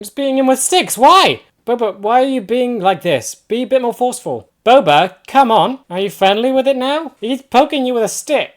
Just beating him with sticks, why? Boba, why are you being like this? Be a bit more forceful. Boba, come on. Are you friendly with it now? He's poking you with a stick.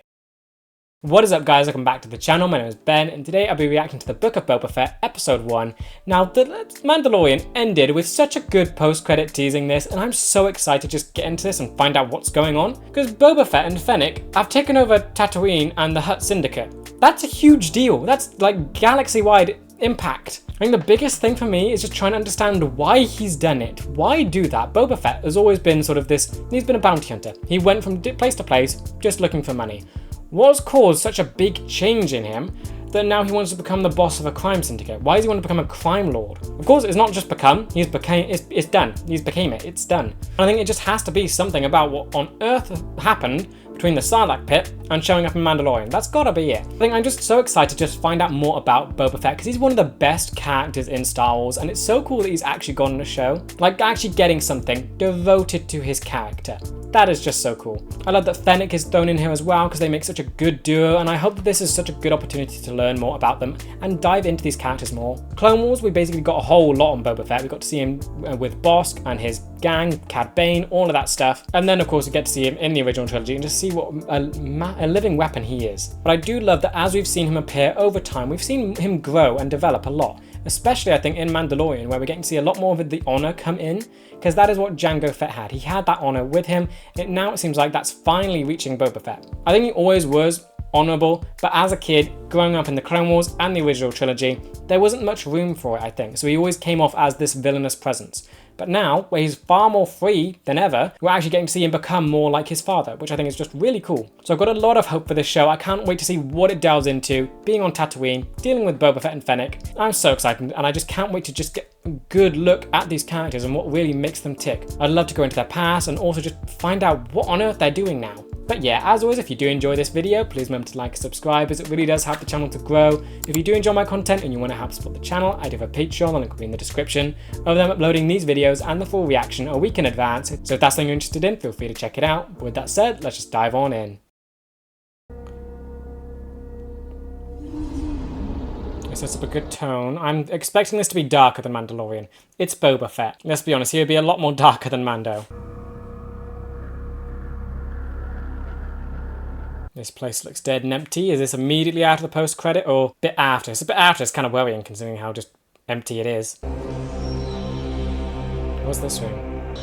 What is up, guys? Welcome back to the channel. My name is Ben, and today I'll be reacting to the Book of Boba Fett, Episode 1. Now, The Mandalorian ended with such a good post-credit teasing this, and I'm so excited to just get into this and find out what's going on. Because Boba Fett and Fennec have taken over Tatooine and the Hutt Syndicate. That's a huge deal. That's like galaxy-wide impact. I think the biggest thing for me is just trying to understand why he's done it. Why do that? Boba Fett has always been sort of this, he's been a bounty hunter. He went from place to place just looking for money. What's caused such a big change in him that now he wants to become the boss of a crime syndicate? Why does he want to become a crime lord? Of course, it's not just become, it's done. He's became it, it's done. And I think it just has to be something about what on earth happened between the Sarlacc pit and showing up in Mandalorian. That's gotta be it. I think I'm just so excited to just find out more about Boba Fett because he's one of the best characters in Star Wars, and it's so cool that he's actually gone on a show. Like, actually getting something devoted to his character. That is just so cool. I love that Fennec is thrown in here as well because they make such a good duo, and I hope that this is such a good opportunity to learn more about them and dive into these characters more. Clone Wars, we basically got a whole lot on Boba Fett. We got to see him with Bossk and his gang, Cad Bane, all of that stuff. And then, of course, we get to see him in the original trilogy and just see what a living weapon he is. But I do love that as we've seen him appear over time, we've seen him grow and develop a lot. Especially, I think, in Mandalorian, where we're getting to see a lot more of the honor come in, because that is what Jango Fett had. He had that honor with him. Now it seems like that's finally reaching Boba Fett. I think he always was honorable, but as a kid, growing up in the Clone Wars and the original trilogy, there wasn't much room for it, I think. So he always came off as this villainous presence. But now, where he's far more free than ever, we're actually getting to see him become more like his father, which I think is just really cool. So I've got a lot of hope for this show. I can't wait to see what it delves into, being on Tatooine, dealing with Boba Fett and Fennec. I'm so excited, and I just can't wait to just get a good look at these characters and what really makes them tick. I'd love to go into their past and also just find out what on earth they're doing now. But yeah, as always, if you do enjoy this video, please remember to like and subscribe, as it really does help the channel to grow. If you do enjoy my content and you want to help support the channel, I do have a Patreon, the link will be in the description, of them uploading these videos and the full reaction a week in advance. So if that's something you're interested in, feel free to check it out. But with that said, let's just dive on in. It sets up a good tone. I'm expecting this to be darker than Mandalorian. It's Boba Fett. Let's be honest, he would be a lot more darker than Mando. This place looks dead and empty. Is this immediately after the post-credit or a bit after? It's a bit after. It's kind of worrying considering how just empty it is. What's this room?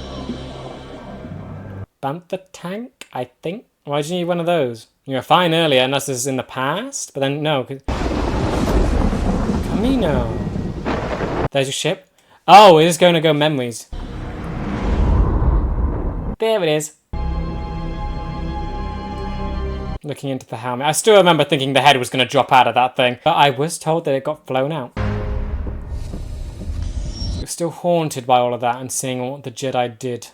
Bantha tank, I think? Why did you need one of those? You were fine earlier unless this is in the past, but then no. Camino. There's your ship. Oh, it is going to go memories. There it is. Looking into the helmet. I still remember thinking the head was going to drop out of that thing, but I was told that it got flown out. We're still haunted by all of that and seeing what the Jedi did.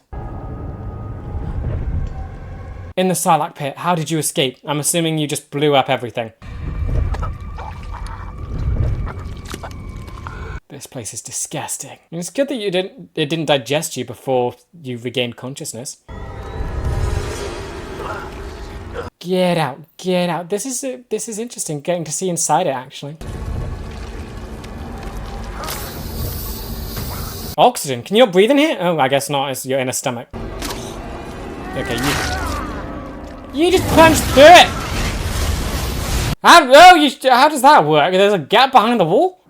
In the Sarlacc pit, how did you escape? I'm assuming you just blew up everything. This place is disgusting. And it's good that it didn't digest you before you regained consciousness. Get out, get out. This is interesting, getting to see inside it, actually. Oxygen, can you breathe in here? Oh, I guess not, it's your inner stomach. Okay, you just punched through it! How does that work? There's a gap behind the wall?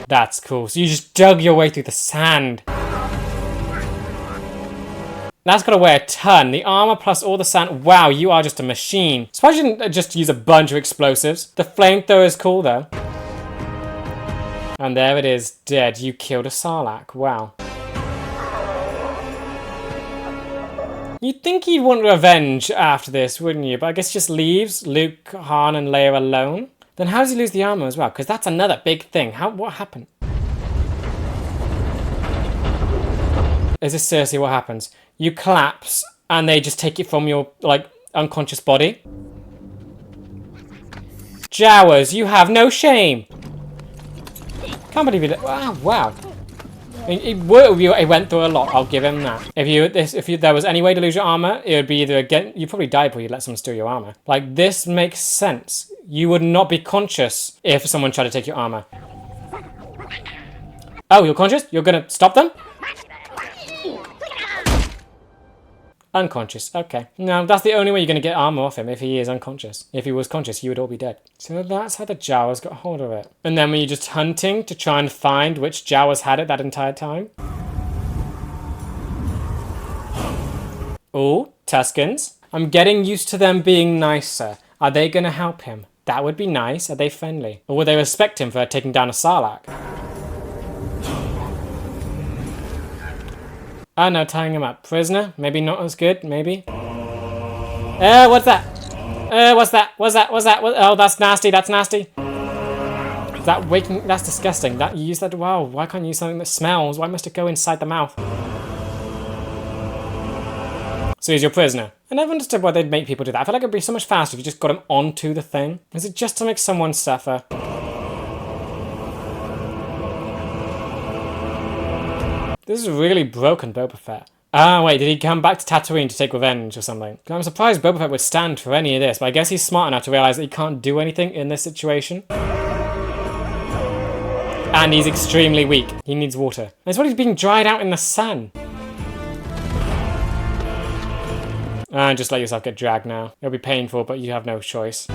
That's cool, so you just dug your way through the sand. That's gotta weigh a ton. The armor plus all the sand. Wow, you are just a machine. Suppose you didn't just use a bunch of explosives. The flamethrower is cool though. And there it is, dead. You killed a Sarlacc. Wow. You'd think he'd want revenge after this, wouldn't you? But I guess he just leaves Luke, Han, and Leia alone. Then how does he lose the armor as well? Because that's another big thing. What happened? Is this seriously what happens? You collapse and they just take it from your, like, unconscious body? Jawas, you have no shame! Can't believe it. Wow. It went through a lot, I'll give him that. If there was any way to lose your armor, it would be either again, you'd probably die before you let someone steal your armor. Like, this makes sense. You would not be conscious if someone tried to take your armor. Oh, you're conscious? You're gonna stop them? Unconscious, okay. No, that's the only way you're gonna get armor off him, if he is unconscious. If he was conscious, you would all be dead. So that's how the Jawas got hold of it. And then were you just hunting to try and find which Jawas had it that entire time? Oh, Tuskens. I'm getting used to them being nicer. Are they gonna help him? That would be nice. Are they friendly? Or would they respect him for taking down a Sarlacc? Oh no, tying him up. Prisoner? Maybe not as good, maybe. What's that? What's that? What's that? What's that? Oh, that's nasty, that's nasty. Is that waking? That's disgusting. That, you use that, wow, why can't you use something that smells? Why must it go inside the mouth? So he's your prisoner. I never understood why they'd make people do that. I feel like it'd be so much faster if you just got him onto the thing. Is it just to make someone suffer? This is really broken Boba Fett. Ah, wait, did he come back to Tatooine to take revenge or something? I'm surprised Boba Fett would stand for any of this, but I guess he's smart enough to realize that he can't do anything in this situation. And he's extremely weak. He needs water. That's what he's being dried out in the sun. And just let yourself get dragged now. It'll be painful, but you have no choice.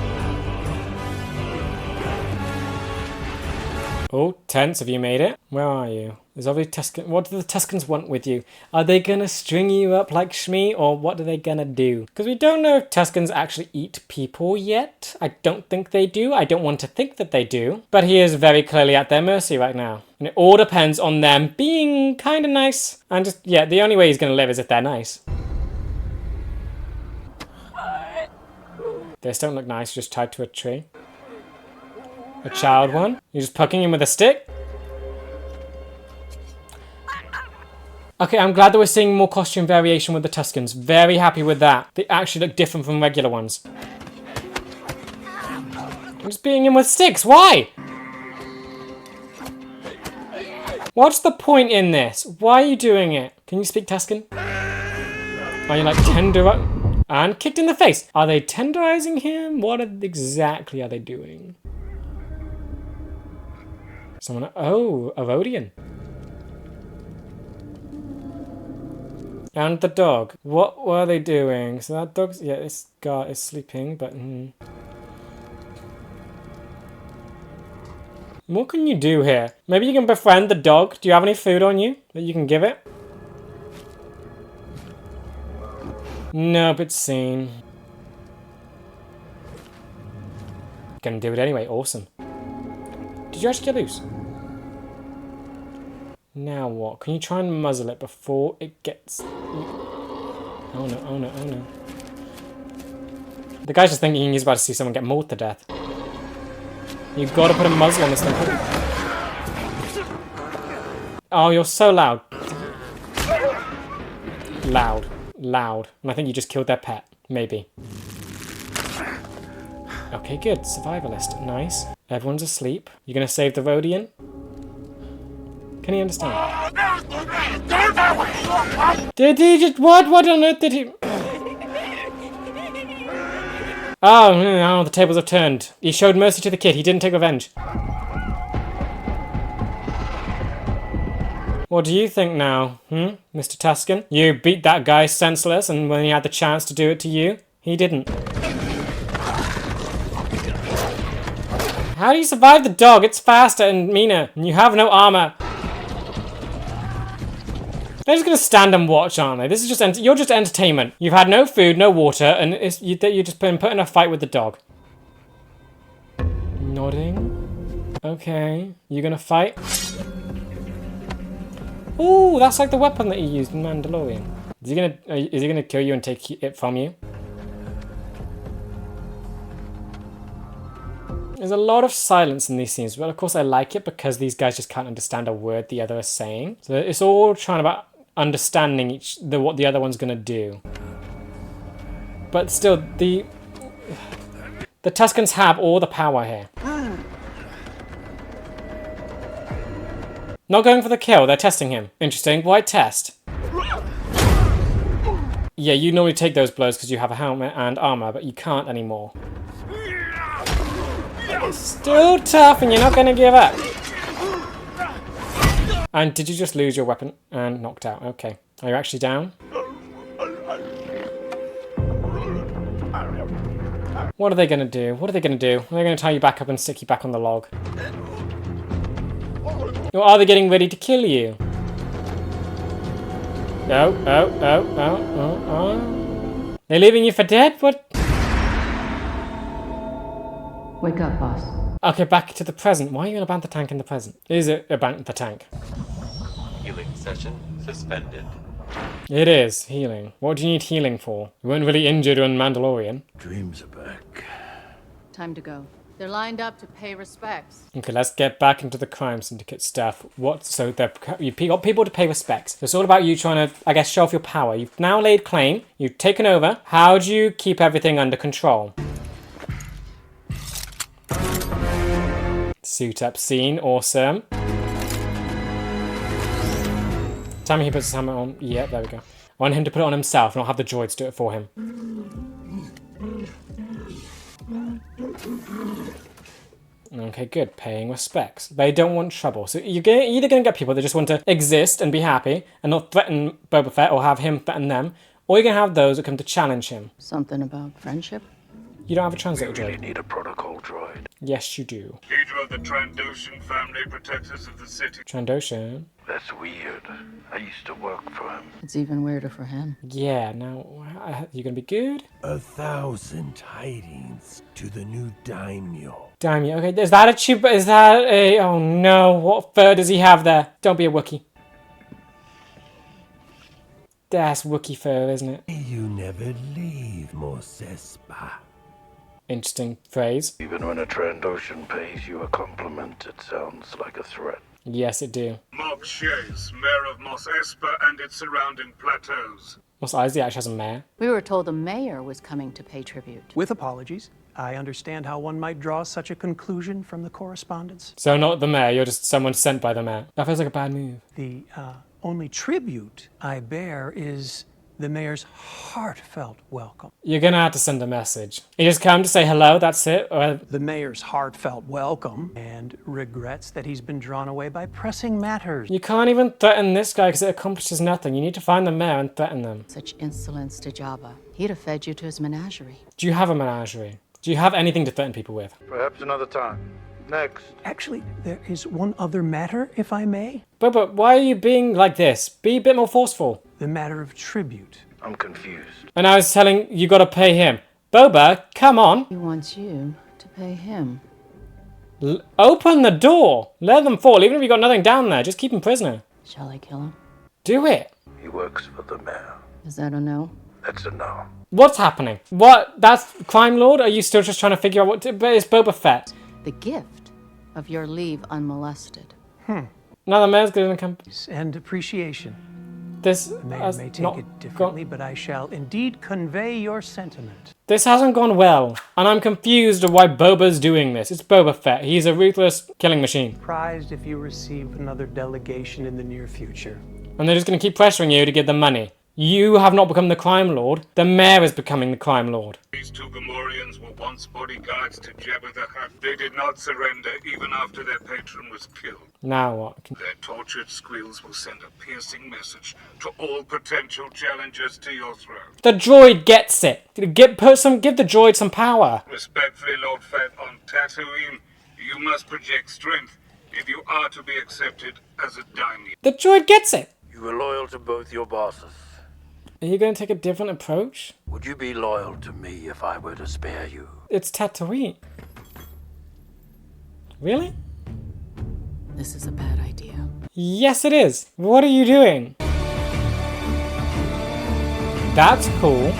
Oh, tense, have you made it? Where are you? There's obviously Tusken. What do the Tuskens want with you? Are they gonna string you up like Shmi, or what are they gonna do? Because we don't know if Tuskens actually eat people yet. I don't think they do. I don't want to think that they do. But he is very clearly at their mercy right now. And it all depends on them being kind of nice. And just, yeah, the only way he's gonna live is if they're nice. They don't look nice, just tied to a tree. A child one? You're just poking him with a stick? Okay, I'm glad that we're seeing more costume variation with the Tuskens. Very happy with that. They actually look different from regular ones. I'm just beating him with sticks. Why? What's the point in this? Why are you doing it? Can you speak Tusken? Are you like tender... And kicked in the face. Are they tenderizing him? What exactly are they doing? Someone... Oh, a Rodian. And the dog. What were they doing? So that dog's... Yeah, this guy is sleeping, but... What can you do here? Maybe you can befriend the dog. Do you have any food on you that you can give it? Nope, it's seen. Gonna do it anyway, awesome. Did you actually get loose? Now what? Can you try and muzzle it before it gets... Oh no, oh no, oh no. The guy's just thinking he's about to see someone get mauled to death. You've got to put a muzzle on this thing. Oh, you're so loud. Loud. Loud. And I think you just killed their pet. Maybe. Okay, good. Survivalist. Nice. Everyone's asleep. You're gonna save the Rodian? Can he understand? Did he just... What on earth did he... Oh, no, the tables have turned. He showed mercy to the kid. He didn't take revenge. What do you think now, Mr. Tusken? You beat that guy senseless, and when he had the chance to do it to you, he didn't. How do you survive the dog? It's faster and meaner, and you have no armor. They're just gonna stand and watch, aren't they? This is just you're just entertainment. You've had no food, no water, and you're just been put in a fight with the dog. Nodding. Okay, you gonna fight? Ooh, that's like the weapon that you used in Mandalorian. Is he gonna kill you and take it from you? There's a lot of silence in these scenes, but of course I like it because these guys just can't understand a word the other is saying. So it's all trying about understanding what the other one's gonna do. But still, the Tuskens have all the power here. Not going for the kill, they're testing him. Interesting, why test? Yeah, you normally take those blows because you have a helmet and armor, but you can't anymore. Still tough and you're not going to give up. And did you just lose your weapon and knocked out? Okay. Are you actually down? What are they going to do? What are they going to do? Are they going to tie you back up and stick you back on the log? Or are they getting ready to kill you? Oh. They're leaving you for dead? What? Wake up, boss. Okay, back to the present. Why are you going to ban the tank in the present? Is it about the tank? Healing session suspended. It is. Healing. What do you need healing for? You weren't really injured on Mandalorian. Dreams are back. Time to go. They're lined up to pay respects. Okay, let's get back into the crime syndicate stuff. So you got people to pay respects. So it's all about you trying to, I guess, show off your power. You've now laid claim. You've taken over. How do you keep everything under control? Suit up scene. Awesome. Tell me he puts his helmet on. Yeah, there we go. I want him to put it on himself, and I'll have the droids do it for him. Okay, good. Paying respects. They don't want trouble. So you're either going to get people that just want to exist and be happy and not threaten Boba Fett or have him threaten them, or you're going to have those that come to challenge him. Something about friendship? You don't have a translator We really droid. need a protocol droid. Yes, you do. Leader of the Trandoshan family, protectors of the city. Trandoshan. That's weird. I used to work for him. It's even weirder for him. Yeah, now, you going to be good? 1,000 tidings to the new daimyo. Damn you. Okay, is that a tube? Is that a... Oh no, what fur does he have there? Don't be a Wookiee. That's Wookiee fur, isn't it? You never leave, Mos Espa. Interesting phrase. Even when a Trandoshan pays you a compliment, it sounds like a threat. Yes, it do. Mark Shays, mayor of Mos Espa and its surrounding plateaus. Mos Eisley actually has a mayor. We were told the mayor was coming to pay tribute. With apologies, I understand how one might draw such a conclusion from the correspondence. So not the mayor, you're just someone sent by the mayor. That feels like a bad move. The only tribute I bear is the mayor's heartfelt welcome. You're gonna have to send a message. You just come to say hello, that's it? Or... The mayor's heartfelt welcome and regrets that he's been drawn away by pressing matters. You can't even threaten this guy because it accomplishes nothing. You need to find the mayor and threaten them. Such insolence to Jabba. He'd have fed you to his menagerie. Do you have a menagerie? Do you have anything to threaten people with? Perhaps another time. Next. Actually, there is one other matter, if I may. Boba, why are you being like this? Be a bit more forceful. The matter of tribute. I'm confused. And I was telling you gotta pay him. Boba, come on. He wants you to pay him. Open the door. Let them fall. Even if you got nothing down there, just keep him prisoner. Shall I kill him? Do it. He works for the mayor. Is that a no? That's a no. What's happening? What? That's crime lord? Are you still just trying to figure out what to... But it's Boba Fett. The gift of your leave unmolested. Now the mayor's gonna come... And appreciation. This The mayor has may take not it differently, but I shall indeed convey your sentiment. This hasn't gone well. And I'm confused of why Boba's doing this. It's Boba Fett. He's a ruthless killing machine. Surprised if you receive another delegation in the near future. And they're just gonna keep pressuring you to give them money. You have not become the crime lord. The mayor is becoming the crime lord. These two Gamorreans were once bodyguards to Jabba the Hutt. They did not surrender even after their patron was killed. Now what? Their tortured squeals will send a piercing message to all potential challengers to your throne. The droid gets it. Give the droid some power. Respectfully, Lord Fett, on Tatooine, you must project strength if you are to be accepted as a daimyo. The droid gets it. You were loyal to both your bosses. Are you going to take a different approach? Would you be loyal to me if I were to spare you? It's Tatooine. Really? This is a bad idea. Yes, it is. What are you doing? That's cool.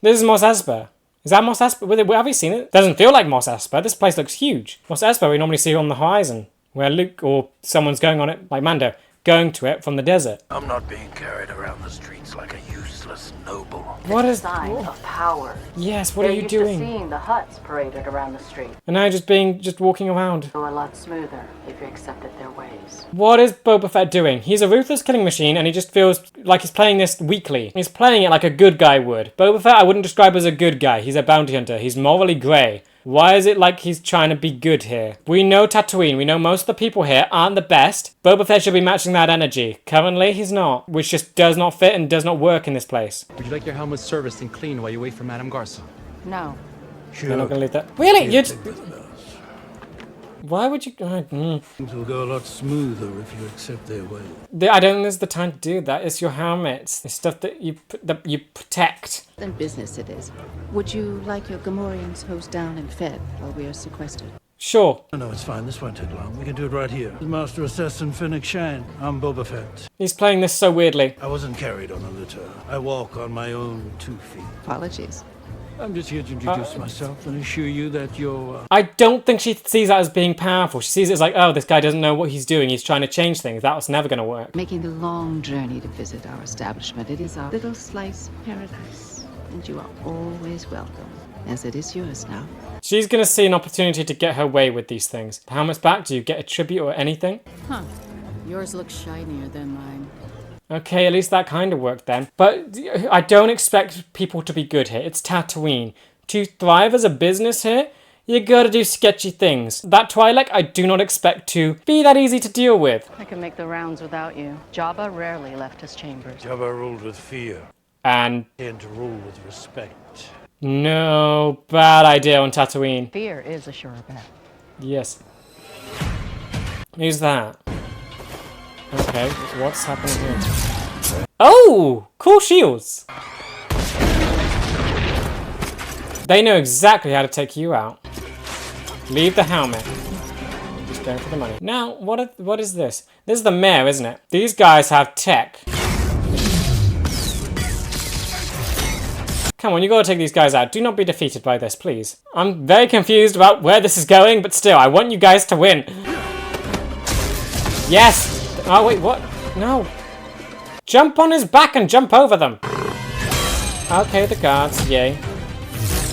This is Mos Espa. Is that Mos Espa? Have you seen it? Doesn't feel like Mos Espa. This place looks huge. Mos Espa we normally see on the horizon, where Luke or someone's going on it, like Mando, going to it from the desert. I'm not being carried around the streets like a useless noble. What is... Sign of power. Yes, what are you They're doing? used to seeing the huts paraded around the street. And now just walking around. Go a lot smoother if you accepted their ways. What is Boba Fett doing? He's a ruthless killing machine and he just feels like he's playing this weakly. He's playing it like a good guy would. Boba Fett I wouldn't describe as a good guy. He's a bounty hunter. He's morally grey. Why is it like he's trying to be good here? We know Tatooine. We know most of the people here aren't the best. Boba Fett should be matching that energy. Currently, he's not, which just does not fit and does not work in this place. Would you like your helmet serviced and cleaned while you wait for Madame Garson? No. They're not gonna leave that. Really? You just... Why would you... Things will go a lot smoother if you accept their way. I don't think there's the time to do that. It's your helmets. It's stuff that you protect. Then business it is. Would you like your Gamorreans hosed down and fed while we are sequestered? Sure. No, it's fine. This won't take long. We can do it right here. Master Assassin Fennec Shine. I'm Boba Fett. He's playing this so weirdly. I wasn't carried on a litter. I walk on my own 2 feet. Apologies. I'm just here to introduce myself and assure you that you're... I don't think she sees that as being powerful. She sees it as like, oh, this guy doesn't know what he's doing. He's trying to change things. That was never going to work. Making the long journey to visit our establishment. It is our little slice of paradise. And you are always welcome, as it is yours now. She's going to see an opportunity to get her way with these things. How much back? Do you get a tribute or anything? Huh. Yours looks shinier than mine. Okay, at least that kind of worked then. But I don't expect people to be good here. It's Tatooine. To thrive as a business here, you gotta do sketchy things. That Twi'lek, I do not expect to be that easy to deal with. I can make the rounds without you. Jabba rarely left his chambers. Jabba ruled with fear And and to rule with respect. no, bad idea on Tatooine. Fear is a sure bet. Yes. Who's that? Okay, what's happening here? Oh! Cool shields! They know exactly how to take you out. Leave the helmet. Just going for the money. Now, what is this? This is the mayor, isn't it? These guys have tech. Come on, you gotta take these guys out. Do not be defeated by this, please. I'm very confused about where this is going, but still, I want you guys to win. Yes! Oh, wait, what? No. Jump on his back and jump over them. Okay, the guards, yay.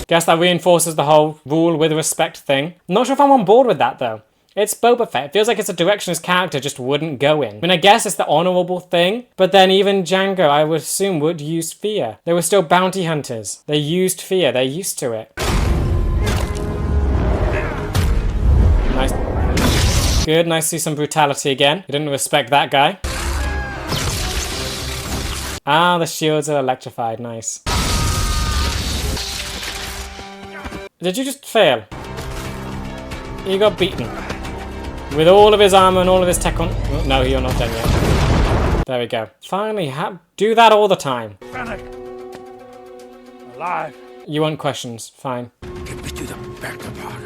Guess that reinforces the whole rule with respect thing. Not sure if I'm on board with that, though. It's Boba Fett. It feels like it's a direction his character just wouldn't go in. I mean, I guess it's the honorable thing, but then even Django, I would assume, would use fear. They were still bounty hunters. They used fear. They're used to it. Nice. Good, nice to see some brutality again. You didn't respect that guy. Ah, the shields are electrified. Nice. Did you just fail? You got beaten. With all of his armor and all of his tech on... Oh, no, you're not done yet. There we go. Finally, do that all the time. Fennec! Alive! You want questions. Fine. Get me to the back of part.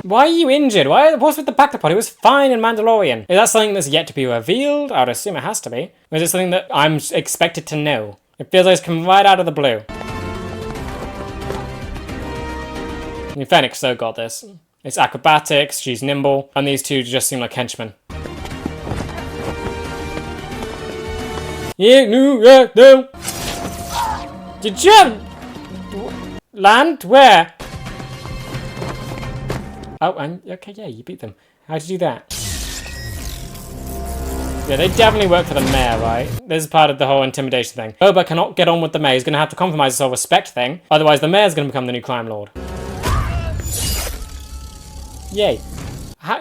Why are you injured? What's with the Bacta-Pod? It was fine in Mandalorian. Is that something that's yet to be revealed? I would assume it has to be. Or is it something that I'm expected to know? It feels like it's come right out of the blue. I mean, Fennec so got this. It's acrobatics, she's nimble, and these two just seem like henchmen. Yeah, no. Did you land? Where? Oh, and okay, yeah, you beat them. How'd you do that? Yeah, they definitely work for the mayor, right? This is part of the whole intimidation thing. Boba cannot get on with the mayor. He's going to have to compromise this whole respect thing. Otherwise, the mayor's going to become the new crime lord. Yay.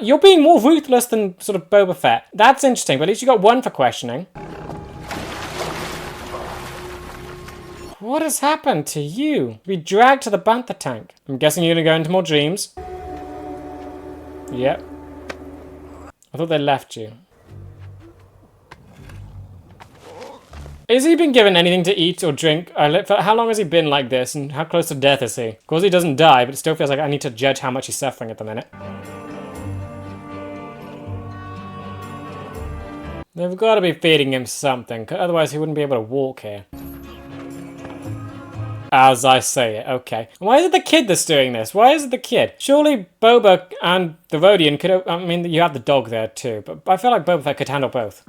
You're being more ruthless than sort of Boba Fett. That's interesting, but at least you got one for questioning. What has happened to you? We dragged to the Bantha tank. I'm guessing you're going to go into more dreams. Yep. I thought they left you. Has he been given anything to eat or drink? How long has he been like this, and how close to death is he? Of course he doesn't die, but it still feels like I need to judge how much he's suffering at the minute. They've got to be feeding him something, otherwise he wouldn't be able to walk here. As I say it, okay. Why is it the kid that's doing this? Why is it the kid? Surely Boba and the Rodian could have... I mean, you have the dog there too, but I feel like Boba Fett could handle both.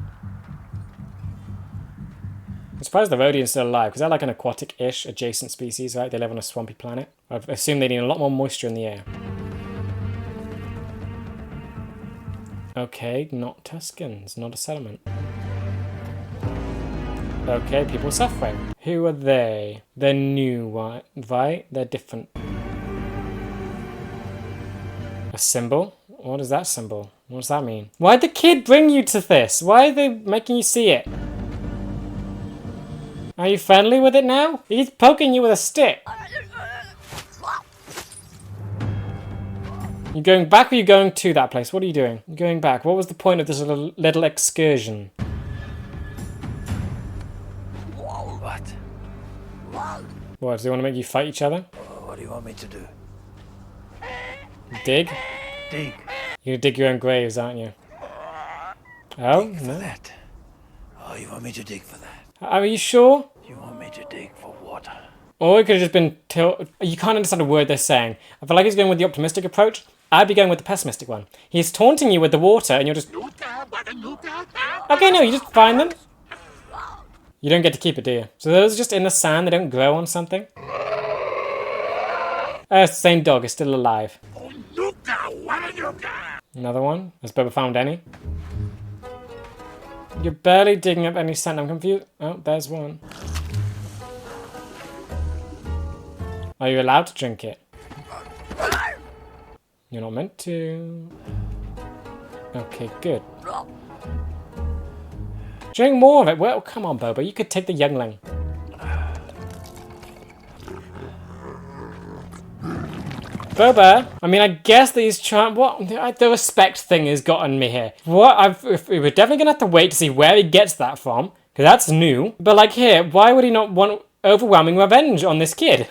I'm surprised the Rodian's still alive, because they're like an aquatic-ish adjacent species, right? They live on a swampy planet. I assume they need a lot more moisture in the air. Okay, not Tuskens, not a settlement. Okay, people suffering. Who are they? They're new, right? They're different. symbol? What is that symbol? What does that mean? Why'd the kid bring you to this? Why are they making you see it? Are you friendly with it now? He's poking you with a stick. You going back or you going to that place? What are you doing? You're going back. What was the point of this little excursion? What? What, does he want to make you fight each other? What do you want me to do? Dig? Dig. You're gonna dig your own graves, aren't you? Oh, no. That. Oh, you want me to dig for that? Are you sure? You want me to dig for water? Or it could have just been you can't understand a word they're saying. I feel like he's going with the optimistic approach. I'd be going with the pessimistic one. He's taunting you with the water and you're just... Okay, no, you just find them. You don't get to keep it, do you? So those are just in the sand, they don't grow on something? It's the same dog, it's still alive. Another one? Has Boba found any? You're barely digging up any sand, I'm confused. Oh, there's one. Are you allowed to drink it? You're not meant to. Okay, good. Drink more of it. Well, come on, Boba. You could take the youngling. Boba, I mean, I guess that he's trying... What? The respect thing has gotten me here. What? We're definitely going to have to wait to see where he gets that from, because that's new. But, like, here, why would he not want overwhelming revenge on this kid?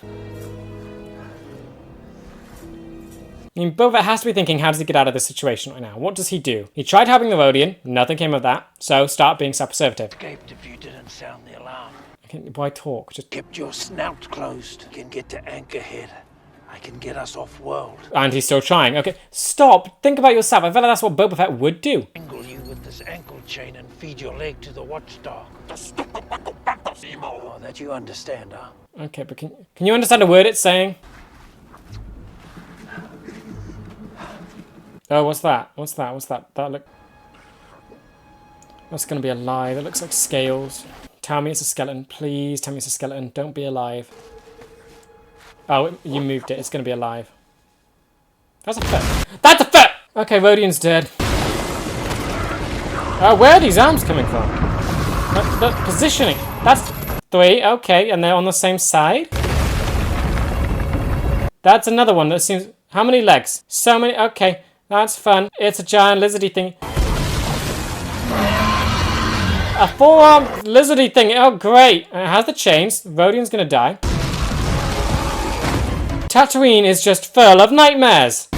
I mean, Boba has to be thinking, how does he get out of this situation right now? What does he do? He tried helping the Rodian, nothing came of that, so start being self-preservative. Escaped if you didn't sound the alarm. Okay, why talk? Just... Kept your snout closed. Can get to Anchorhead. I can get us off-world. And he's still trying. Okay, stop. Think about yourself. I feel like that's what Boba Fett would do. Angle you with this ankle chain and feed your leg to the watchdog. Oh, that you understand, huh? Okay, but can you understand a word it's saying? Oh, what's that? What's that? What's that? That's gonna be alive. It looks like scales. Tell me it's a skeleton. Please tell me it's a skeleton. Don't be alive. Oh, you moved it. It's gonna be alive. That's a foot. That's a foot! Okay, Rodian's dead. Where are these arms coming from? That positioning. That's 3. Okay, and they're on the same side? That's another one that seems... How many legs? So many. Okay. That's fun. It's a giant lizardy thing. A 4-armed lizardy thing. Oh, great. And it has the chains. Rodian's gonna die. Tatooine is just full of nightmares.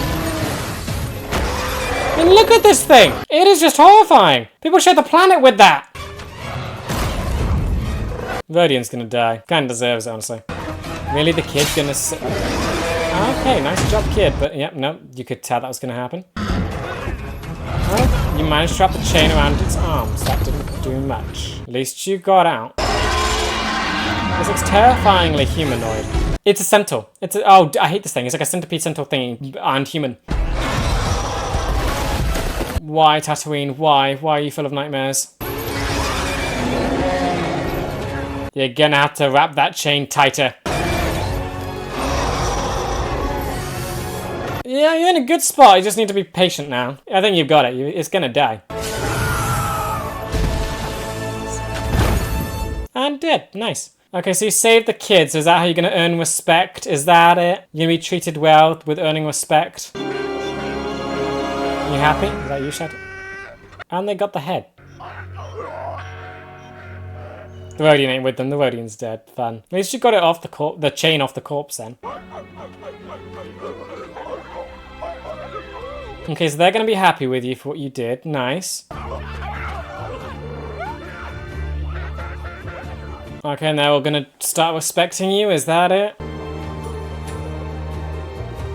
And look at this thing. It is just horrifying. People share the planet with that. Rodian's gonna die. Kinda deserves it, honestly. Really, the kid's gonna sit... Okay, nice job, kid. But, yep, no, you could tell that was going to happen. Well, you managed to wrap the chain around its arms. That didn't do much. At least you got out. This looks terrifyingly humanoid. It's a centaur. It's a... Oh, I hate this thing. It's like a centipede centaur thing and human. Why, Tatooine? Why? Why are you full of nightmares? You're gonna have to wrap that chain tighter. Yeah, you're in a good spot. You just need to be patient now. I think you've got it. It's gonna die. And dead. Nice. Okay, so you saved the kids. Is that how you're gonna earn respect? Is that it? You're gonna be treated well with earning respect? You happy? Is that you, Shadow? And they got the head. The Rodian ain't with them. The Rodian's dead. Fun. At least you got it off the chain off the corpse then. Okay, so they're going to be happy with you for what you did. Nice. Okay, and they're all going to start respecting you. Is that it?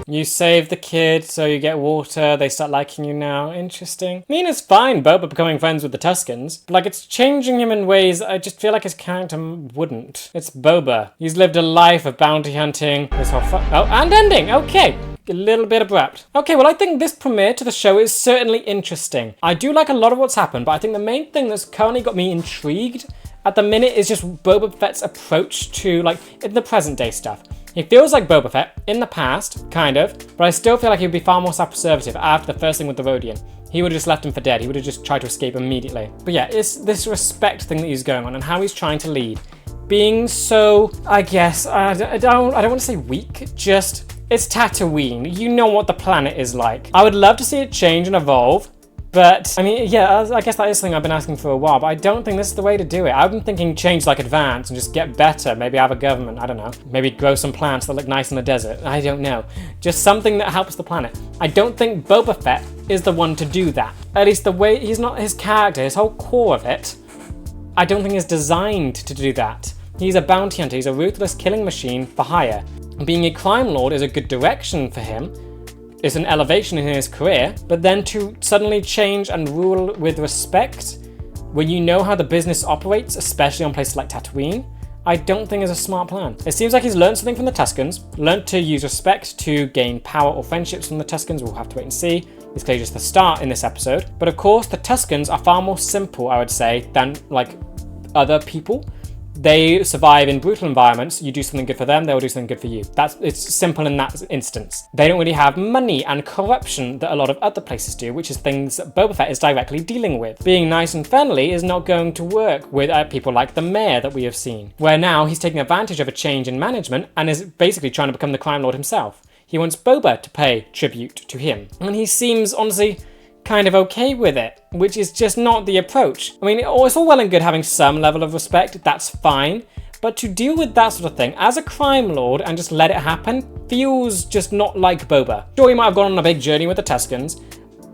You save the kid, so you get water. They start liking you now. Interesting. I mean, it's fine, Boba becoming friends with the Tuskens. But, like, it's changing him in ways I just feel like his character wouldn't. It's Boba. He's lived a life of bounty hunting. This whole oh, and ending. Okay. A little bit abrupt. Okay, well, I think this premiere to the show is certainly interesting. I do like a lot of what's happened, but I think the main thing that's currently got me intrigued at the minute is just Boba Fett's approach to, like, the present day stuff. He feels like Boba Fett in the past, kind of, but I still feel like he would be far more self-preservative after the first thing with the Rodian. He would have just left him for dead. He would have just tried to escape immediately. But yeah, it's this respect thing that he's going on and how he's trying to lead. Being so, I guess, I don't want to say weak, just, it's Tatooine. You know what the planet is like. I would love to see it change and evolve, but, I mean, yeah, I guess that is something I've been asking for a while, but I don't think this is the way to do it. I've been thinking change like advance and just get better, maybe have a government, I don't know. Maybe grow some plants that look nice in the desert, I don't know. Just something that helps the planet. I don't think Boba Fett is the one to do that. At least the way, he's not, his character, his whole core of it, I don't think is designed to do that. He's a bounty hunter, he's a ruthless killing machine for hire. Being a crime lord is a good direction for him. It's an elevation in his career, but then to suddenly change and rule with respect when you know how the business operates, especially on places like Tatooine, I don't think is a smart plan. It seems like he's learned something from the Tuscans, learned to use respect to gain power or friendships from the Tuscans. We'll have to wait and see. It's clearly just the start in this episode. But of course, the Tuscans are far more simple, I would say, than like other people. They survive in brutal environments. You do something good for them, they'll do something good for you. It's simple in that instance. They don't really have money and corruption that a lot of other places do, which is things that Boba Fett is directly dealing with. Being nice and friendly is not going to work with people like the mayor that we have seen, where now he's taking advantage of a change in management and is basically trying to become the crime lord himself. He wants Boba to pay tribute to him, and he seems honestly kind of okay with it, which is just not the approach. I mean, it's all well and good having some level of respect, that's fine, but to deal with that sort of thing as a crime lord and just let it happen feels just not like Boba. Sure, he might have gone on a big journey with the Tuscans,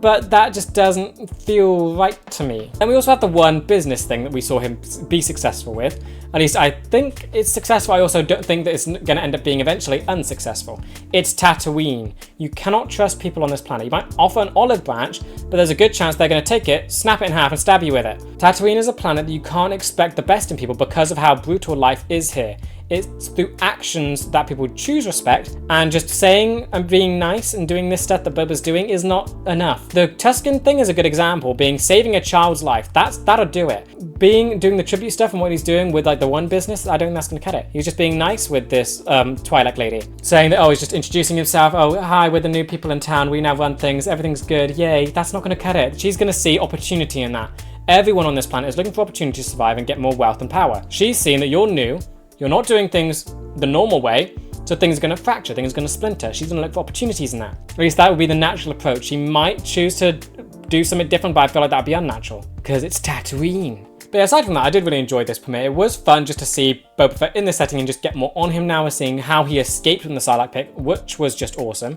but that just doesn't feel right to me. And we also have the one business thing that we saw him be successful with. At least I think it's successful. I also don't think that it's going to end up being eventually unsuccessful. It's Tatooine. You cannot trust people on this planet. You might offer an olive branch, but there's a good chance they're going to take it, snap it in half and stab you with it. Tatooine is a planet that you can't expect the best in people because of how brutal life is here. It's through actions that people choose respect, and just saying and being nice and doing this stuff that Boba's doing is not enough. The Tuscan thing is a good example, being saving a child's life. That'll do it. Doing the tribute stuff and what he's doing with like the one business, I don't think that's gonna cut it. He's just being nice with this Twi'lek lady, saying that, oh, he's just introducing himself. Oh, hi, we're the new people in town. We now run things. Everything's good. Yay. That's not gonna cut it. She's gonna see opportunity in that. Everyone on this planet is looking for opportunity to survive and get more wealth and power. She's seen that you're new. You're not doing things the normal way, so things are going to fracture, things are going to splinter. She's going to look for opportunities in that. At least that would be the natural approach. She might choose to do something different, but I feel like that would be unnatural, because it's Tatooine. But aside from that, I did really enjoy this premiere. It was fun just to see Boba Fett in this setting and just get more on him now, and seeing how he escaped from the Sarlacc pit, which was just awesome.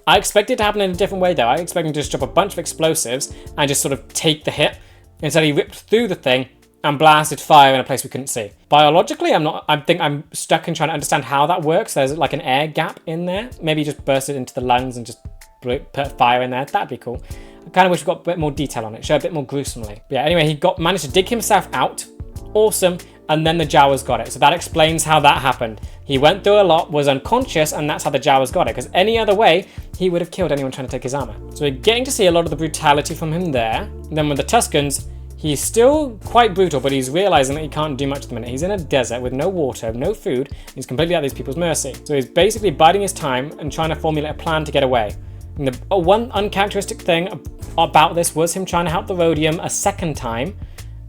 I expected it to happen in a different way though. I expected him to just drop a bunch of explosives and just sort of take the hit. Instead he ripped through the thing and blasted fire in a place we couldn't see. Biologically, I think I'm stuck in trying to understand how that works. There's like an air gap in there. Maybe just burst it into the lungs and just put fire in there. That'd be cool. I kind of wish we got a bit more detail on it, show a bit more gruesomely. But yeah, anyway, he managed to dig himself out. Awesome. And then the Jawas got it. So that explains how that happened. He went through a lot, was unconscious, and that's how the Jawas got it. Because any other way, he would have killed anyone trying to take his armor. So we're getting to see a lot of the brutality from him there. And then with the Tuscans, he's still quite brutal, but he's realizing that he can't do much at the minute. He's in a desert with no water, no food. He's completely at these people's mercy. So he's basically biding his time and trying to formulate a plan to get away. And the one uncharacteristic thing about this was him trying to help the Rodium a second time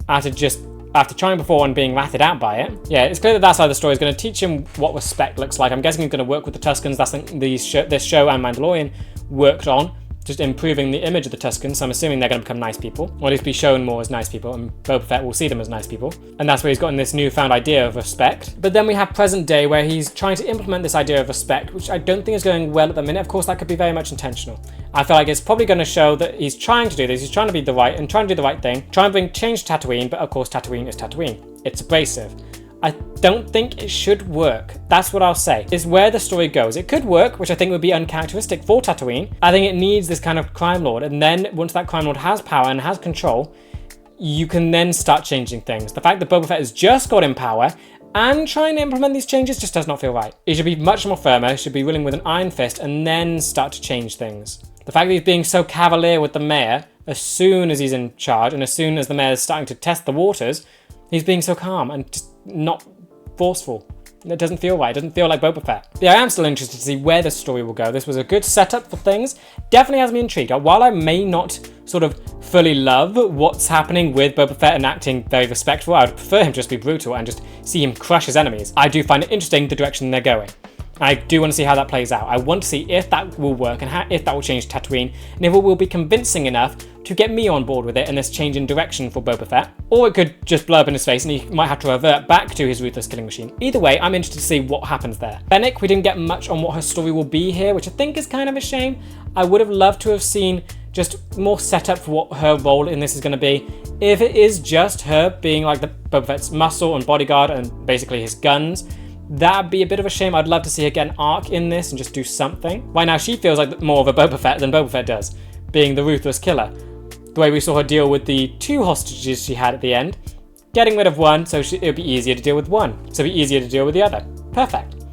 after trying before and being ratted out by it. Yeah, it's clear that that's how the story is going to teach him what respect looks like. I'm guessing he's going to work with the Tuscans. That's this show and Mandalorian worked on, just improving the image of the Tuscans. So I'm assuming they're going to become nice people, or at least be shown more as nice people, and Boba Fett will see them as nice people. And that's where he's gotten this newfound idea of respect. But then we have present day, where he's trying to implement this idea of respect, which I don't think is going well at the minute. Of course, that could be very much intentional. I feel like it's probably going to show that he's trying to do this. He's trying to be trying to do the right thing, trying to bring change to Tatooine, but of course Tatooine is Tatooine. It's abrasive. I don't think it should work. That's what I'll say, is where the story goes. It could work, which I think would be uncharacteristic for Tatooine. I think it needs this kind of crime lord, and then once that crime lord has power and has control, you can then start changing things. The fact that Boba Fett has just got in power and trying to implement these changes just does not feel right. He should be much more firmer, should be ruling with an iron fist, and then start to change things. The fact that he's being so cavalier with the mayor as soon as he's in charge, and as soon as the mayor is starting to test the waters, he's being so calm and just not forceful. It doesn't feel right. It doesn't feel like Boba Fett. But yeah, I am still interested to see where this story will go. This was a good setup for things. Definitely has me intrigued. While I may not sort of fully love what's happening with Boba Fett and acting very respectful, I would prefer him just be brutal and just see him crush his enemies. I do find it interesting the direction they're going. I do want to see how that plays out. I want to see if that will work and if that will change Tatooine, and if it will be convincing enough to get me on board with it and this change in direction for Boba Fett. Or it could just blow up in his face and he might have to revert back to his ruthless killing machine. Either way, I'm interested to see what happens there. Fennec, we didn't get much on what her story will be here, which I think is kind of a shame. I would have loved to have seen just more setup for what her role in this is going to be. If it is just her being like the Boba Fett's muscle and bodyguard and basically his guns, that'd be a bit of a shame. I'd love to see her get an arc in this and just do something. Right now, she feels like more of a Boba Fett than Boba Fett does, being the ruthless killer. The way we saw her deal with the 2 hostages she had at the end, getting rid of one, so it would be easier to deal with one, so it'd be easier to deal with the other. Perfect.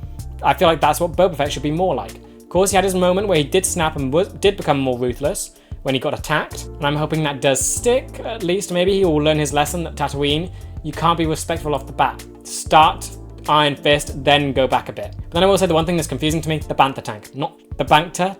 I feel like that's what Boba Fett should be more like. Of course, he had his moment where he did snap and did become more ruthless when he got attacked, and I'm hoping that does stick, at least. Maybe he will learn his lesson that Tatooine, you can't be respectful off the bat. Start Iron Fist, then go back a bit. But then I will say the one thing that's confusing to me, the Bantha tank. Not the Bantha.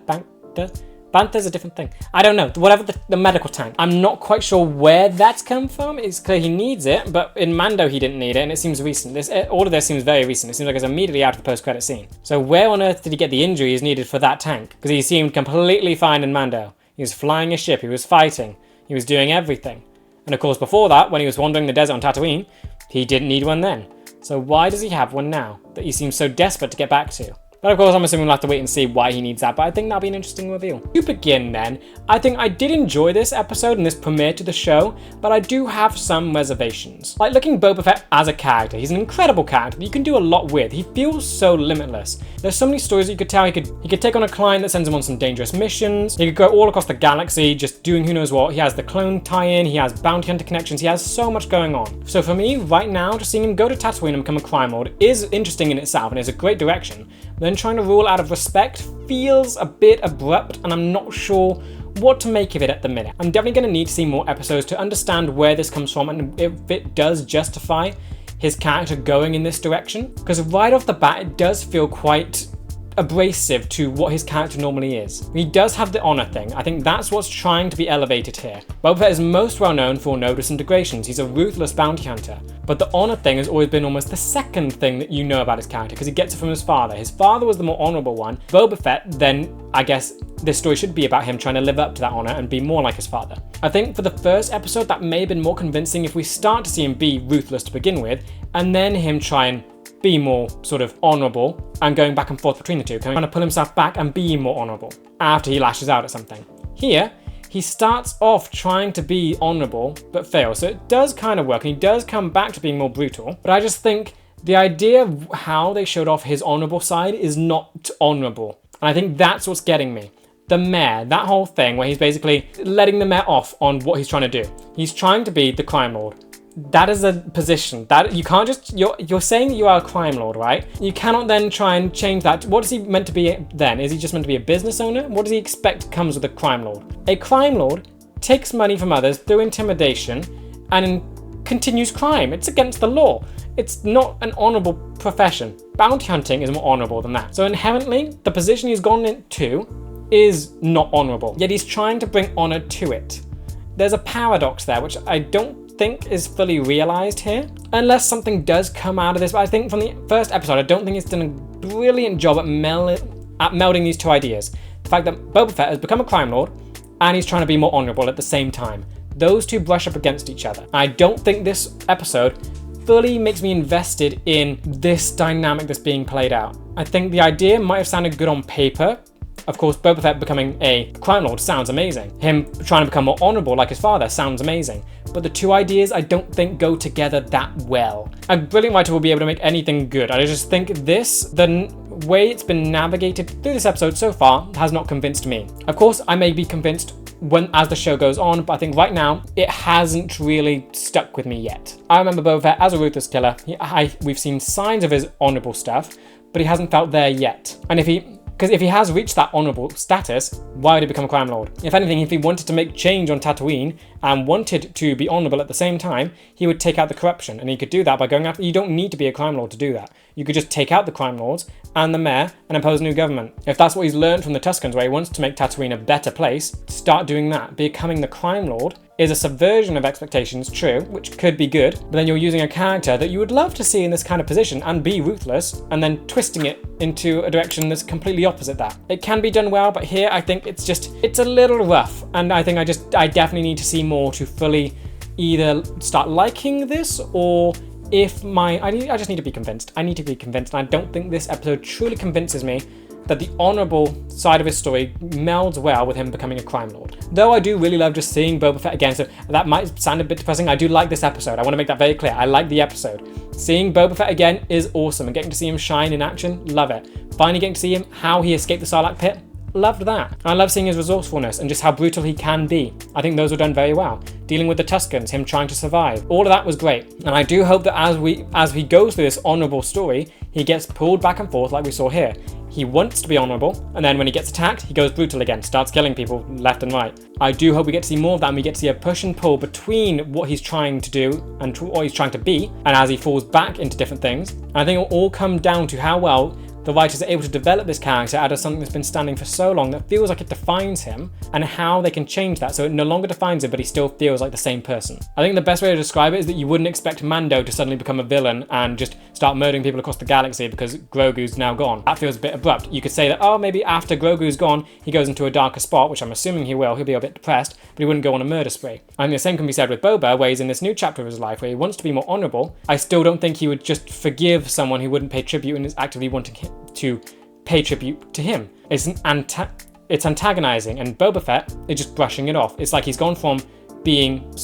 Bantha's a different thing. I don't know, whatever the medical tank. I'm not quite sure where that's come from. It's clear he needs it, but in Mando he didn't need it, and it seems recent. All of this seems very recent. It seems like it's immediately out of the post-credit scene. So where on earth did he get the injuries needed for that tank? Because he seemed completely fine in Mando. He was flying a ship, he was fighting, he was doing everything. And of course before that, when he was wandering the desert on Tatooine, he didn't need one then. So why does he have one now that he seems so desperate to get back to? But of course, I'm assuming we'll have to wait and see why he needs that, but I think that'll be an interesting reveal. To begin then, I think I did enjoy this episode and this premiere to the show, but I do have some reservations. Like looking at Boba Fett as a character, he's an incredible character that you can do a lot with. He feels so limitless. There's so many stories that you could tell. He could take on a client that sends him on some dangerous missions. He could go all across the galaxy just doing who knows what. He has the clone tie-in, he has bounty hunter connections, he has so much going on. So for me, right now, just seeing him go to Tatooine and become a crime lord is interesting in itself and is a great direction. Then trying to rule out of respect feels a bit abrupt, and I'm not sure what to make of it at the minute. I'm definitely going to need to see more episodes to understand where this comes from and if it does justify his character going in this direction. Because right off the bat, it does feel quite abrasive to what his character normally is. He does have the honor thing. I think that's what's trying to be elevated here. Boba Fett is most well known for no disintegrations. He's a ruthless bounty hunter. But the honor thing has always been almost the second thing that you know about his character, because he gets it from his father. His father was the more honorable one. Boba Fett, then I guess this story should be about him trying to live up to that honor and be more like his father. I think for the first episode, that may have been more convincing if we start to see him be ruthless to begin with, and then him try and be more sort of honorable and going back and forth between the two, trying to pull himself back and be more honorable after he lashes out at something. Here, he starts off trying to be honorable but fails, so it does kind of work and he does come back to being more brutal, but I just think the idea of how they showed off his honorable side is not honorable, and I think that's what's getting me. The mayor, that whole thing where he's basically letting the mayor off on what he's trying to do. He's trying to be the crime lord. That is a position that you can't just, you're saying that you are a crime lord, right? You cannot then try and change that. What is he meant to be then? Is he just meant to be a business owner? What does he expect comes with a crime lord? A crime lord takes money from others through intimidation and continues crime. It's against the law. It's not an honorable profession. Bounty hunting is more honorable than that. So inherently, the position he's gone into is not honorable, yet he's trying to bring honor to it. There's a paradox there, which I don't think is fully realized here, unless something does come out of this. But I think from the first episode, I don't think it's done a brilliant job at melding these two ideas. The fact that Boba Fett has become a crime lord and he's trying to be more honorable at the same time. Those two brush up against each other. I don't think this episode fully makes me invested in this dynamic that's being played out. I think the idea might have sounded good on paper. Of course, Boba Fett becoming a crime lord sounds amazing. Him trying to become more honorable like his father sounds amazing. But the two ideas I don't think go together that well. A brilliant writer will be able to make anything good. I just think the way it's been navigated through this episode so far has not convinced me. Of course, I may be convinced as the show goes on, but I think right now it hasn't really stuck with me yet. I remember Boba Fett as a ruthless killer. We've seen signs of his honorable stuff, but he hasn't felt there yet. And if he has reached that honorable status, why would he become a crime lord? If anything, if he wanted to make change on Tatooine and wanted to be honourable at the same time, he would take out the corruption. And he could do that by going after... You don't need to be a crime lord to do that. You could just take out the crime lords and the mayor and impose a new government. If that's what he's learned from the Tuscans, where he wants to make Tatooine a better place, start doing that. Becoming the crime lord is a subversion of expectations, true, which could be good, but then you're using a character that you would love to see in this kind of position and be ruthless, and then twisting it into a direction that's completely opposite that. It can be done well, but here I think it's a little rough, and I think I definitely need to see more to fully either start liking this, or if I just need to be convinced. I need to be convinced, and I don't think this episode truly convinces me that the honourable side of his story melds well with him becoming a crime lord. Though I do really love just seeing Boba Fett again, so that might sound a bit depressing. I do like this episode. I want to make that very clear. I like the episode. Seeing Boba Fett again is awesome, and getting to see him shine in action, love it. Finally getting to see him, how he escaped the Sarlacc pit, loved that. And I love seeing his resourcefulness and just how brutal he can be. I think those were done very well. Dealing with the Tuscans, him trying to survive, all of that was great. And I do hope that as he goes through this honourable story, he gets pulled back and forth like we saw here. He wants to be honourable, and then when he gets attacked, he goes brutal again, starts killing people left and right. I do hope we get to see more of that, and we get to see a push and pull between what he's trying to do and what he's trying to be, and as he falls back into different things. And I think it will all come down to how well the writers are able to develop this character out of something that's been standing for so long that feels like it defines him, and how they can change that so it no longer defines him, but he still feels like the same person. I think the best way to describe it is that you wouldn't expect Mando to suddenly become a villain and just start murdering people across the galaxy because Grogu's now gone. That feels a bit abrupt. You could say that, oh, maybe after Grogu's gone, he goes into a darker spot, which I'm assuming he will. He'll be a bit depressed, but he wouldn't go on a murder spree. I think the same can be said with Boba, where he's in this new chapter of his life where he wants to be more honourable. I still don't think he would just forgive someone who wouldn't pay tribute and is actively wanting to pay tribute to him. It's antagonizing, and Boba Fett is just brushing it off. It's like he's gone from being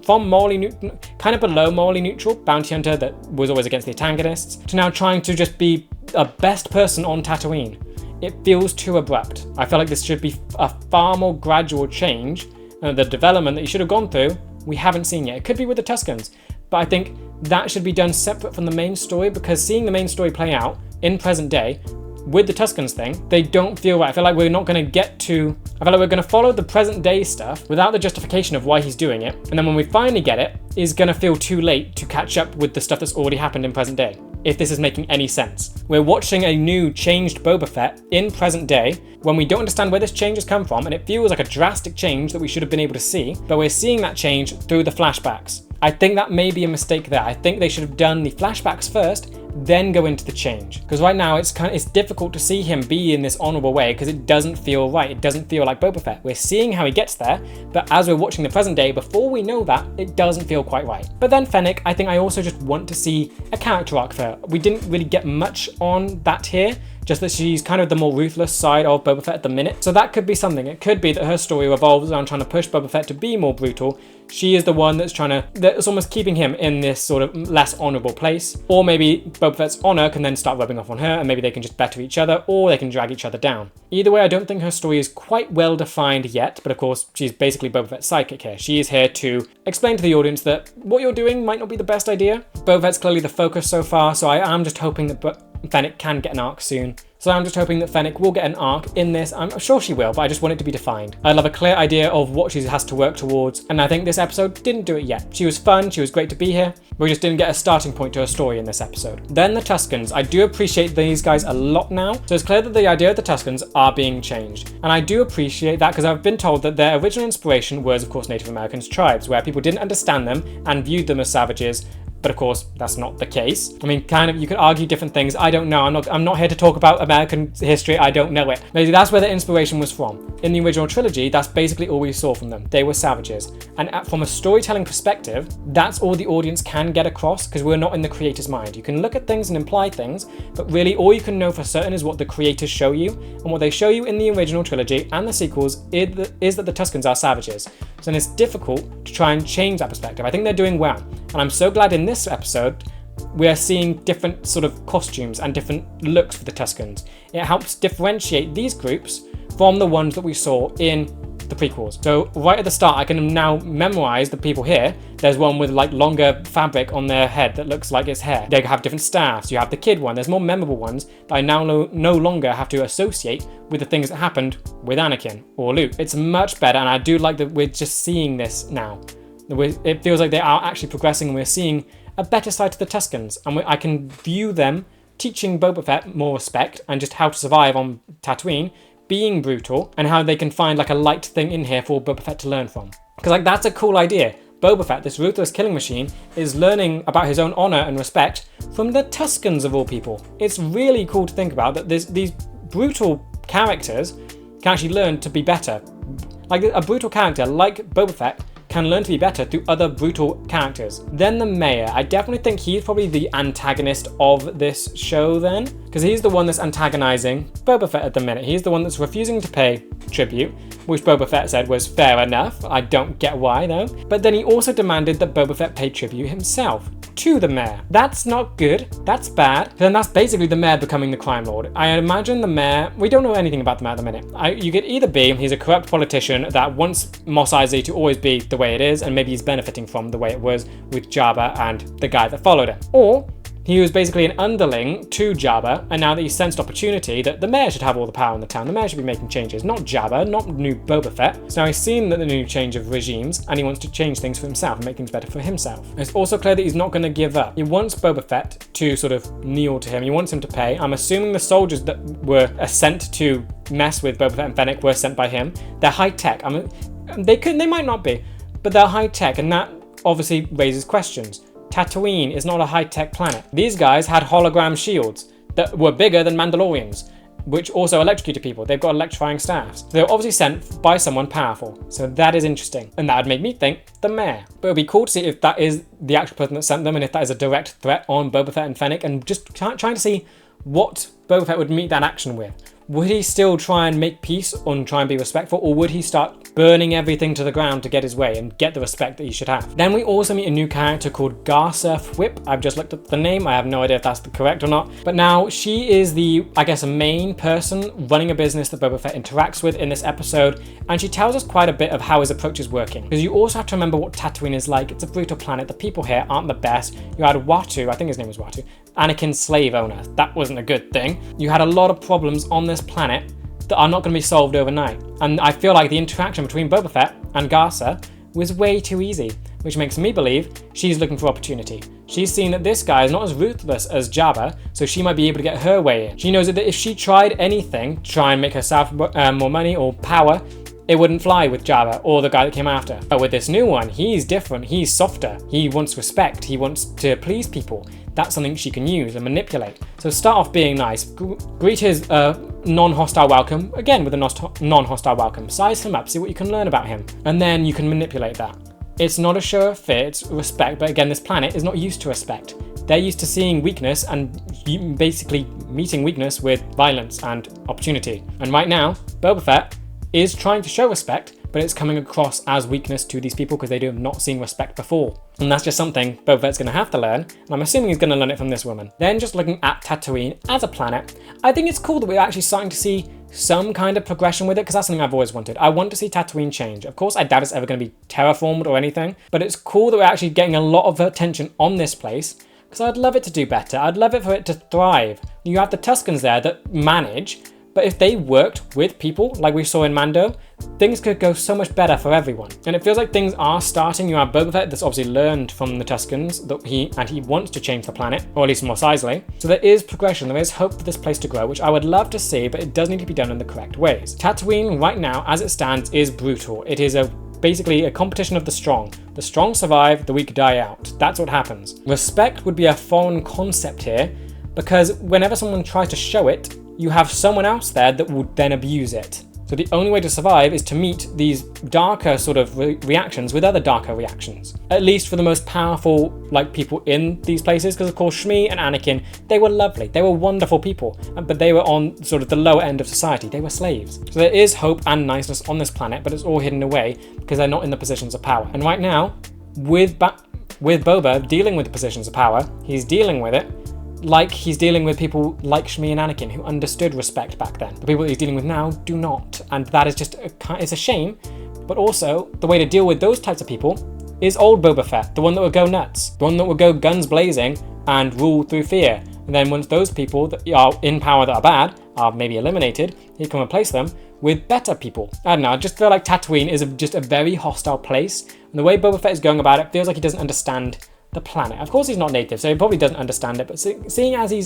from morally kind of below morally neutral bounty hunter that was always against the antagonists, to now trying to just be a best person on Tatooine. It feels too abrupt. I feel like this should be a far more gradual change. The development that he should have gone through, we haven't seen yet. It could be with the Tuscans, but I think that should be done separate from the main story, because seeing the main story play out in present day with the Tuscans thing, they don't feel right. I feel like we're not going to get to... I feel like we're going to follow the present day stuff without the justification of why he's doing it. And then when we finally get it, it's going to feel too late to catch up with the stuff that's already happened in present day. If this is making any sense. We're watching a new changed Boba Fett in present day when we don't understand where this change has come from, and it feels like a drastic change that we should have been able to see, but we're seeing that change through the flashbacks. I think that may be a mistake there. I think they should have done the flashbacks first, then go into the change. Because right now it's difficult to see him be in this honourable way because it doesn't feel right. It doesn't feel like Boba Fett. We're seeing how he gets there, but as we're watching the present day, before we know that, it doesn't feel quite right. But then Fennec, I think I also just want to see a character arc for her. We didn't really get much on that here, just that she's kind of the more ruthless side of Boba Fett at the minute. So that could be something. It could be that her story revolves around trying to push Boba Fett to be more brutal. She is the one that's almost keeping him in this sort of less honourable place. Or maybe Boba Fett's honour can then start rubbing off on her, and maybe they can just better each other, or they can drag each other down. Either way, I don't think her story is quite well defined yet, but of course, she's basically Boba Fett's sidekick here. She is here to explain to the audience that what you're doing might not be the best idea. Boba Fett's clearly the focus so far, so I am just hoping that Fennec can get an arc soon. So I'm just hoping that Fennec will get an arc in this. I'm sure she will, but I just want it to be defined. I'd love a clear idea of what she has to work towards, and I think this episode didn't do it yet. She was fun, she was great to be here, but we just didn't get a starting point to her story in this episode. Then the Tuscans. I do appreciate these guys a lot now, so it's clear that the idea of the Tuscans are being changed. And I do appreciate that because I've been told that their original inspiration was, of course, Native Americans tribes, where people didn't understand them and viewed them as savages. But of course, that's not the case. I mean, kind of, you could argue different things. I don't know. I'm not here to talk about American history. I don't know it. Maybe that's where the inspiration was from. In the original trilogy, that's basically all we saw from them. They were savages. And from a storytelling perspective, that's all the audience can get across because we're not in the creator's mind. You can look at things and imply things, but really all you can know for certain is what the creators show you. And what they show you in the original trilogy and the sequels is that the Tuscans are savages. So then it's difficult to try and change that perspective. I think they're doing well. And I'm so glad in this episode we are seeing different sort of costumes and different looks for the Tuscans. It helps differentiate these groups from the ones that we saw in the prequels. So right at the start, I can now memorize the people here. There's one with like longer fabric on their head that looks like it's hair. They have different staffs. You have the kid one. There's more memorable ones that I now no longer have to associate with the things that happened with Anakin or Luke. It's much better, and I do like that we're just seeing this now. It feels like they are actually progressing, and we're seeing a better side to the Tuscans, and I can view them teaching Boba Fett more respect and just how to survive on Tatooine, being brutal, and how they can find like a light thing in here for Boba Fett to learn from. Because like that's a cool idea. Boba Fett, this ruthless killing machine, is learning about his own honor and respect from the Tuscans of all people. It's really cool to think about that these brutal characters can actually learn to be better. Like a brutal character like Boba Fett can learn to be better through other brutal characters. Then the mayor, I definitely think he's probably the antagonist of this show then, because he's the one that's antagonizing Boba Fett at the minute. He's the one that's refusing to pay tribute, which Boba Fett said was fair enough. I don't get why though. But then he also demanded that Boba Fett pay tribute himself to the mayor. That's not good. That's bad. Then that's basically the mayor becoming the crime lord. I imagine the mayor, we don't know anything about the mayor at the minute. You could either be he's a corrupt politician that wants Mos Eisley to always be the way it is, and maybe he's benefiting from the way it was with Jabba and the guy that followed him. Or he was basically an underling to Jabba, and now that he sensed opportunity that the mayor should have all the power in the town, the mayor should be making changes, not Jabba, not new Boba Fett. So now he's seen that the new change of regimes, and he wants to change things for himself and make things better for himself. It's also clear that he's not going to give up. He wants Boba Fett to sort of kneel to him. He wants him to pay. I'm assuming the soldiers that were sent to mess with Boba Fett and Fennec were sent by him. They're high tech. They might not be, but they're high tech, and that obviously raises questions. Tatooine is not a high-tech planet. These guys had hologram shields that were bigger than Mandalorians, which also electrocuted people. They've got electrifying staffs. So they were obviously sent by someone powerful. So that is interesting. And that would make me think the mayor. But it would be cool to see if that is the actual person that sent them, and if that is a direct threat on Boba Fett and Fennec, and just trying to see what Boba Fett would meet that action with. Would he still try and make peace and try and be respectful, or would he start burning everything to the ground to get his way and get the respect that he should have? Then we also meet a new character called Garsa Whip. I've just looked at the name. I have no idea if that's correct or not. But now she is the, I guess, a main person running a business that Boba Fett interacts with in this episode, and she tells us quite a bit of how his approach is working. Because you also have to remember what Tatooine is like. It's a brutal planet. The people here aren't the best. You had Watu, I think his name was Watu, Anakin's slave owner. That wasn't a good thing. You had a lot of problems on this planet that are not going to be solved overnight. And I feel like the interaction between Boba Fett and Garsa was way too easy, which makes me believe she's looking for opportunity. She's seen that this guy is not as ruthless as Jabba, so she might be able to get her way in. She knows that if she tried anything to try and make herself more money or power, it wouldn't fly with Jabba or the guy that came after. But with this new one, he's different. He's softer. He wants respect. He wants to please people. That's something she can use and manipulate. So start off being nice. Greet his non-hostile welcome, again with a non-hostile welcome. Size him up, see what you can learn about him. And then you can manipulate that. It's not a show of fear, it's respect. But again, this planet is not used to respect. They're used to seeing weakness and basically meeting weakness with violence and opportunity. And right now, Boba Fett is trying to show respect, but it's coming across as weakness to these people because they have not seen respect before. And that's just something Boba Fett's going to have to learn, and I'm assuming he's going to learn it from this woman. Then just looking at Tatooine as a planet, I think it's cool that we're actually starting to see some kind of progression with it, because that's something I've always wanted. I want to see Tatooine change. Of course, I doubt it's ever going to be terraformed or anything, but it's cool that we're actually getting a lot of attention on this place, because I'd love it to do better. I'd love it for it to thrive. You have the Tuscans there that manage, but if they worked with people like we saw in Mando, things could go so much better for everyone. And it feels like things are starting. You have Boba Fett that's obviously learned from the Tuscans that he wants to change the planet, or at least Mos Eisley. So there is progression, there is hope for this place to grow, which I would love to see, but it does need to be done in the correct ways. Tatooine right now, as it stands, is brutal. It is basically a competition of the strong. The strong survive, the weak die out. That's what happens. Respect would be a foreign concept here, because whenever someone tries to show it, you have someone else there that would then abuse it. So the only way to survive is to meet these darker sort of reactions with other darker reactions. At least for the most powerful people in these places, because of course Shmi and Anakin, they were lovely, they were wonderful people, but they were on sort of the lower end of society. They were slaves. So there is hope and niceness on this planet, but it's all hidden away because they're not in the positions of power. And right now, with Boba dealing with the positions of power, he's dealing with it like he's dealing with people like Shmi and Anakin who understood respect back then. The people that he's dealing with now do not, and that is just it's a shame, But also, the way to deal with those types of people is old Boba Fett, the one that would go nuts, the one that would go guns blazing and rule through fear. And then once those people that are in power that are bad are maybe eliminated, he can replace them with better people. I don't know, I just feel like Tatooine is just a very hostile place. And the way Boba Fett is going about it feels like he doesn't understand the planet. Of course he's not native, so he probably doesn't understand it, but seeing as he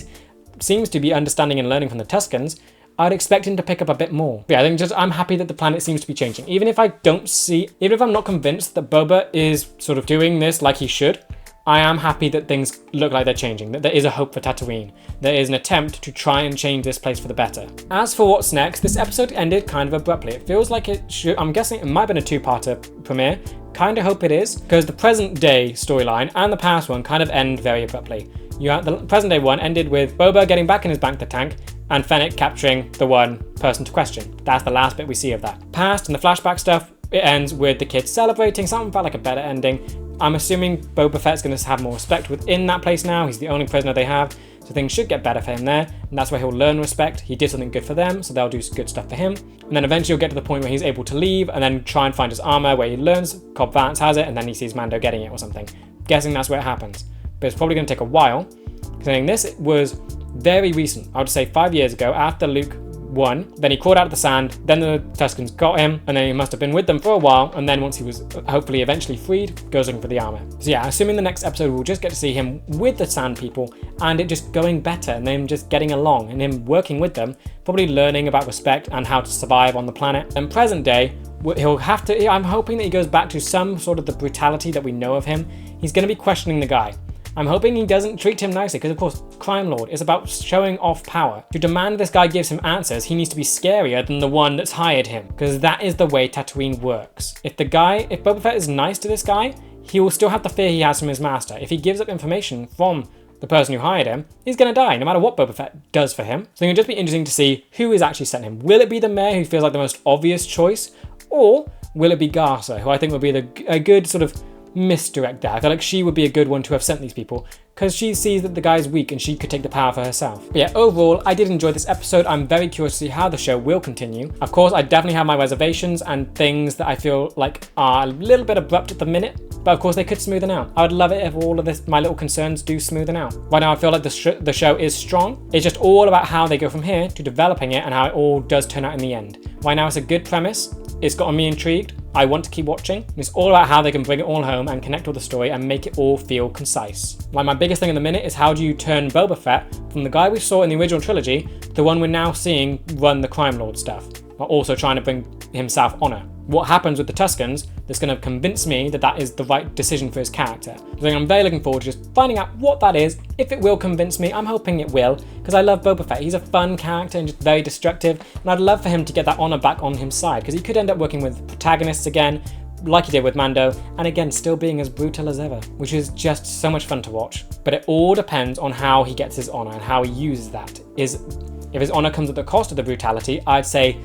seems to be understanding and learning from the Tuskens, I'd expect him to pick up a bit more. But yeah, I'm happy that the planet seems to be changing. Even if I'm not convinced that Boba is sort of doing this like he should, I am happy that things look like they're changing, that there is a hope for Tatooine. There is an attempt to try and change this place for the better. As for what's next, this episode ended kind of abruptly. It feels like it should, I'm guessing it might have been a two-parter premiere. Kind of hope it is, because the present day storyline and the past one kind of end very abruptly. The present day one ended with Boba getting back in his bantha tank and Fennec capturing the one person to question. That's the last bit we see of that. Past and the flashback stuff, it ends with the kids celebrating, something about like a better ending. I'm assuming Boba Fett's going to have more respect within that place now. He's the only prisoner they have, so things should get better for him there, and that's where he'll learn respect. He did something good for them, so they'll do good stuff for him. And then eventually he'll get to the point where he's able to leave and then try and find his armor, where he learns Cobb Vanth has it, and then he sees Mando getting it or something. Guessing that's where it happens. But it's probably going to take a while, considering this was very recent. I would say 5 years ago, after Luke won, then he crawled out of the sand, then the Tuskens got him, and then he must have been with them for a while, and then once he was hopefully eventually freed, goes looking for the armor. So yeah, assuming the next episode we'll just get to see him with the sand people, and it just going better, and them just getting along, and him working with them, probably learning about respect and how to survive on the planet. And present day, he'll have to, I'm hoping that he goes back to some sort of the brutality that we know of him. He's going to be questioning the guy. I'm hoping he doesn't treat him nicely, because of course, Crime Lord is about showing off power. To demand this guy gives him answers, he needs to be scarier than the one that's hired him, because that is the way Tatooine works. If Boba Fett is nice to this guy, he will still have the fear he has from his master. If he gives up information from the person who hired him, he's going to die, no matter what Boba Fett does for him. So it'll just be interesting to see who is actually sent him. Will it be the mayor, who feels like the most obvious choice, or will it be Garza, who I think would be a good sort of misdirect there? I feel like she would be a good one to have sent these people, because she sees that the guy's weak and she could take the power for herself. But yeah, overall, I did enjoy this episode. I'm very curious to see how the show will continue. Of course, I definitely have my reservations and things that I feel like are a little bit abrupt at the minute, but of course they could smoothen out. I would love it if all of this, my little concerns do smoothen out. Right now I feel like the show is strong. It's just all about how they go from here to developing it and how it all does turn out in the end. Right now it's a good premise. It's gotten me intrigued. I want to keep watching. It's all about how they can bring it all home and connect all the story and make it all feel concise. Like, my biggest thing in the minute is how do you turn Boba Fett from the guy we saw in the original trilogy to the one we're now seeing run the Crime Lord stuff, while also trying to bring himself honor. What happens with the Tuskens that's going to convince me that that is the right decision for his character. So I'm very looking forward to just finding out what that is. If it will convince me, I'm hoping it will, because I love Boba Fett. He's a fun character and just very destructive, and I'd love for him to get that honor back on his side, because he could end up working with protagonists again, like he did with Mando, and again still being as brutal as ever, which is just so much fun to watch. But it all depends on how he gets his honor and how he uses that. If his honor comes at the cost of the brutality, I'd say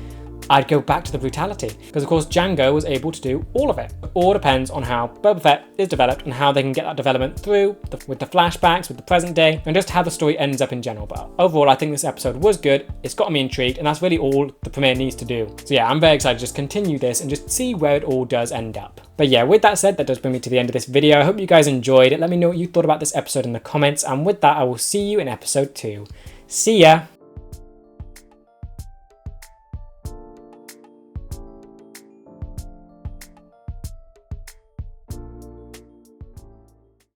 I'd go back to the brutality, because of course Django was able to do all of it. It all depends on how Boba Fett is developed and how they can get that development through with the flashbacks, with the present day, and just how the story ends up in general. But overall, I think this episode was good. It's got me intrigued, and that's really all the premiere needs to do. So yeah, I'm very excited to just continue this and just see where it all does end up. But yeah, with that said, that does bring me to the end of this video. I hope you guys enjoyed it. Let me know what you thought about this episode in the comments, and with that, I will see you in episode 2. See ya!